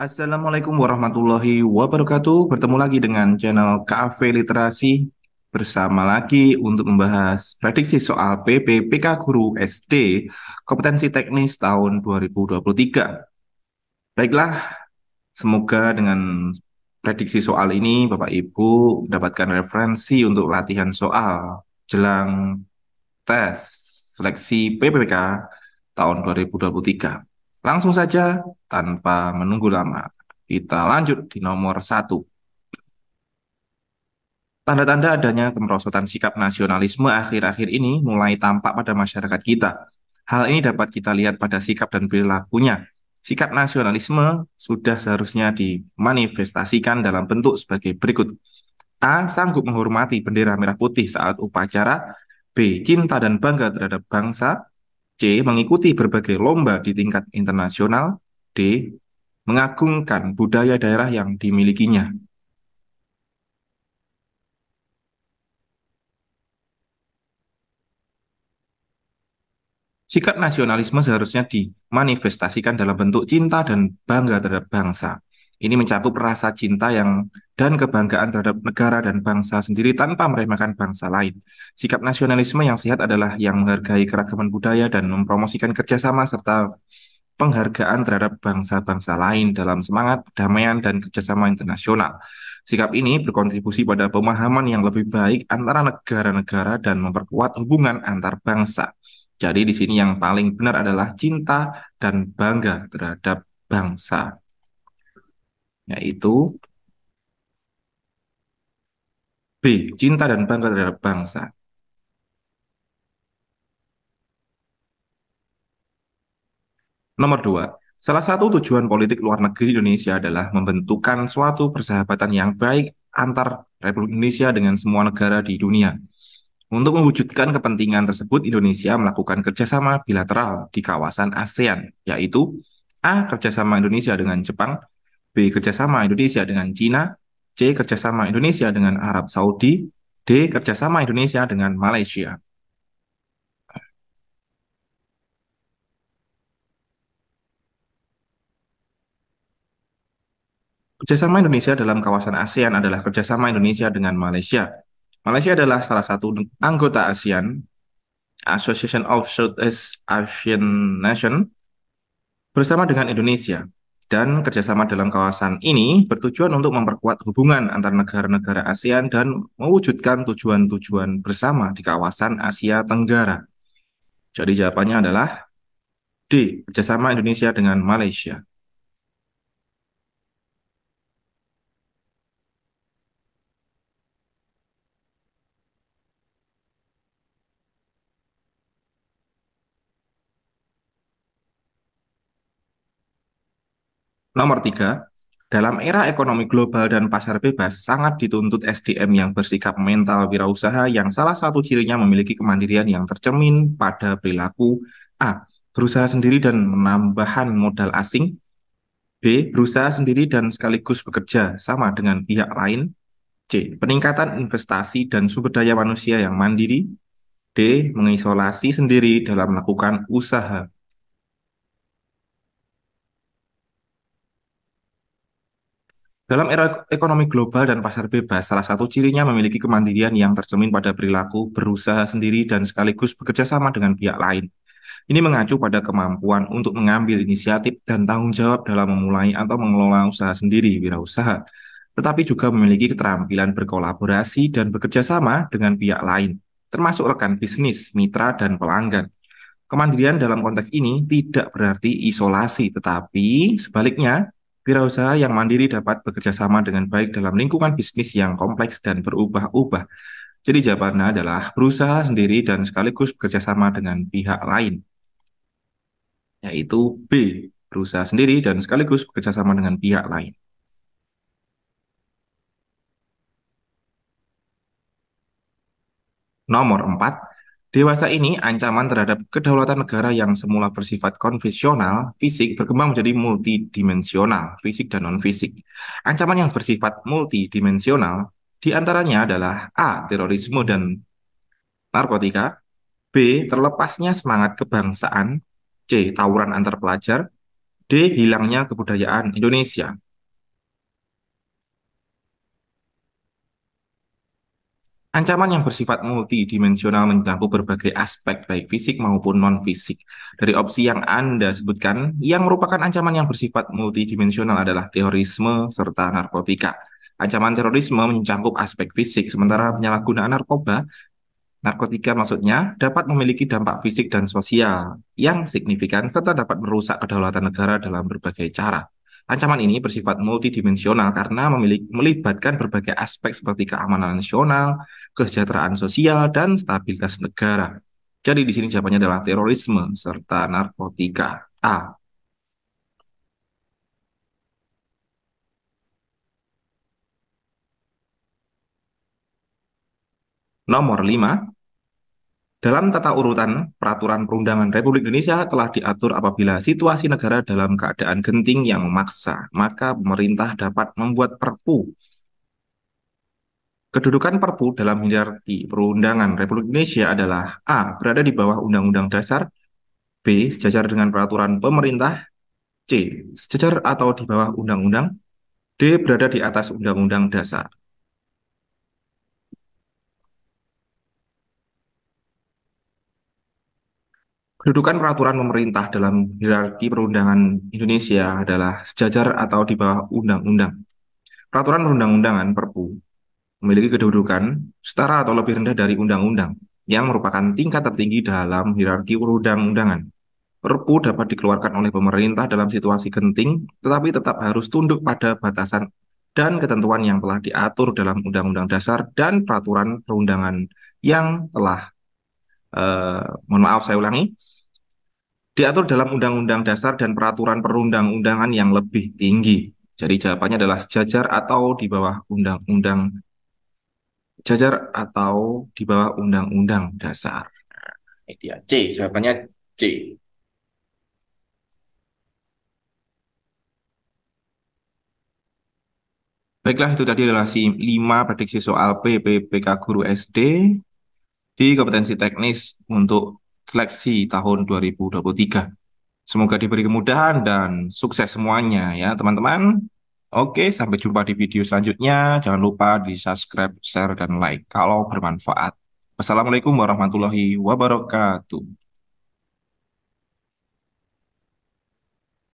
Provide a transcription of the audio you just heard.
Assalamualaikum warahmatullahi wabarakatuh. Bertemu lagi dengan channel Cafe Literasi bersama lagi untuk membahas prediksi soal PPPK Guru SD Kompetensi Teknis tahun 2023. Baiklah, semoga dengan prediksi soal ini Bapak Ibu mendapatkan referensi untuk latihan soal jelang tes seleksi PPPK tahun 2023. Langsung saja tanpa menunggu lama. Kita lanjut di nomor satu. Tanda-tanda adanya kemerosotan sikap nasionalisme akhir-akhir ini mulai tampak pada masyarakat kita. Hal ini dapat kita lihat pada sikap dan perilakunya. Sikap nasionalisme sudah seharusnya dimanifestasikan dalam bentuk sebagai berikut. A. Sanggup menghormati bendera merah putih saat upacara. B. Cinta dan bangga terhadap bangsa. C. Mengikuti berbagai lomba di tingkat internasional. D. Mengagungkan budaya daerah yang dimilikinya. Sikap nasionalisme seharusnya dimanifestasikan dalam bentuk cinta dan bangga terhadap bangsa. Ini mencakup rasa cinta dan kebanggaan terhadap negara dan bangsa sendiri tanpa meremehkan bangsa lain. Sikap nasionalisme yang sehat adalah yang menghargai keragaman budaya dan mempromosikan kerjasama serta penghargaan terhadap bangsa-bangsa lain dalam semangat perdamaian dan kerjasama internasional. Sikap ini berkontribusi pada pemahaman yang lebih baik antara negara-negara dan memperkuat hubungan antar bangsa. Jadi di sini yang paling benar adalah cinta dan bangga terhadap bangsa, yaitu B, cinta dan bangga terhadap bangsa. Nomor dua, salah satu tujuan politik luar negeri Indonesia adalah membentukkan suatu persahabatan yang baik antar Republik Indonesia dengan semua negara di dunia. Untuk mewujudkan kepentingan tersebut, Indonesia melakukan kerjasama bilateral di kawasan ASEAN, yaitu A. Kerjasama Indonesia dengan Jepang, B. Kerjasama Indonesia dengan Cina, C. Kerjasama Indonesia dengan Arab Saudi, D. Kerjasama Indonesia dengan Malaysia. Kerjasama Indonesia dalam kawasan ASEAN adalah kerjasama Indonesia dengan Malaysia. Malaysia adalah salah satu anggota ASEAN, Association of Southeast Asian Nations, bersama dengan Indonesia. Dan kerjasama dalam kawasan ini bertujuan untuk memperkuat hubungan antar negara-negara ASEAN dan mewujudkan tujuan-tujuan bersama di kawasan Asia Tenggara. Jadi jawabannya adalah D, kerjasama Indonesia dengan Malaysia. Nomor tiga, dalam era ekonomi global dan pasar bebas, sangat dituntut SDM yang bersikap mental wirausaha yang salah satu cirinya memiliki kemandirian yang tercermin pada perilaku A. Berusaha sendiri dan menambahan modal asing. B. Berusaha sendiri dan sekaligus bekerja sama dengan pihak lain. C. Peningkatan investasi dan sumber daya manusia yang mandiri. D. Mengisolasi sendiri dalam melakukan usaha. Dalam era ekonomi global dan pasar bebas, salah satu cirinya memiliki kemandirian yang tercermin pada perilaku berusaha sendiri dan sekaligus bekerja sama dengan pihak lain. Ini mengacu pada kemampuan untuk mengambil inisiatif dan tanggung jawab dalam memulai atau mengelola usaha sendiri, wirausaha, tetapi juga memiliki keterampilan berkolaborasi dan bekerja sama dengan pihak lain, termasuk rekan bisnis, mitra, dan pelanggan. Kemandirian dalam konteks ini tidak berarti isolasi, tetapi sebaliknya, wirausaha yang mandiri dapat bekerja sama dengan baik dalam lingkungan bisnis yang kompleks dan berubah-ubah. Jadi jawabannya adalah berusaha sendiri dan sekaligus bekerja sama dengan pihak lain, yaitu B, berusaha sendiri dan sekaligus bekerja sama dengan pihak lain. Nomor 4, dewasa ini ancaman terhadap kedaulatan negara yang semula bersifat konvensional, fisik, berkembang menjadi multidimensional, fisik dan non-fisik. Ancaman yang bersifat multidimensional diantaranya adalah A. Terorisme dan narkotika, B. Terlepasnya semangat kebangsaan, C. Tawuran antar pelajar, D. Hilangnya kebudayaan Indonesia. Ancaman yang bersifat multidimensional mencakup berbagai aspek baik fisik maupun non-fisik. Dari opsi yang Anda sebutkan, yang merupakan ancaman yang bersifat multidimensional adalah terorisme serta narkotika. Ancaman terorisme mencakup aspek fisik, sementara penyalahgunaan narkotika maksudnya, dapat memiliki dampak fisik dan sosial yang signifikan serta dapat merusak kedaulatan negara dalam berbagai cara. Ancaman ini bersifat multidimensional karena melibatkan berbagai aspek seperti keamanan nasional, kesejahteraan sosial, dan stabilitas negara. Jadi di sini jawabannya adalah terorisme serta narkotika. A. Nomor 5. Dalam tata urutan, peraturan perundangan Republik Indonesia telah diatur apabila situasi negara dalam keadaan genting yang memaksa, maka pemerintah dapat membuat perpu. Kedudukan perpu dalam hierarki perundangan Republik Indonesia adalah A. Berada di bawah Undang-Undang Dasar, B. Sejajar dengan peraturan pemerintah, C. Sejajar atau di bawah Undang-Undang, D. Berada di atas Undang-Undang Dasar. Kedudukan peraturan pemerintah dalam hierarki perundangan Indonesia adalah sejajar atau di bawah undang-undang. Peraturan perundang-undangan (Perpu) memiliki kedudukan setara atau lebih rendah dari undang-undang, yang merupakan tingkat tertinggi dalam hierarki perundang-undangan. Perpu dapat dikeluarkan oleh pemerintah dalam situasi genting, tetapi tetap harus tunduk pada batasan dan ketentuan yang telah diatur dalam Undang-Undang Dasar dan peraturan perundangan yang telah, mohon maaf saya ulangi, diatur dalam Undang-Undang Dasar dan peraturan perundang-undangan yang lebih tinggi. Jadi jawabannya adalah sejajar atau di bawah undang-undang sejajar atau di bawah undang-undang dasar. Ini dia C, jawabannya C. Baiklah, itu tadi adalah 5 prediksi soal PPPK Guru SD di kompetensi teknis untuk seleksi tahun 2023. Semoga diberi kemudahan dan sukses semuanya ya teman-teman. Oke, sampai jumpa di video selanjutnya. Jangan lupa di subscribe, share, dan like kalau bermanfaat. Wassalamualaikum warahmatullahi wabarakatuh.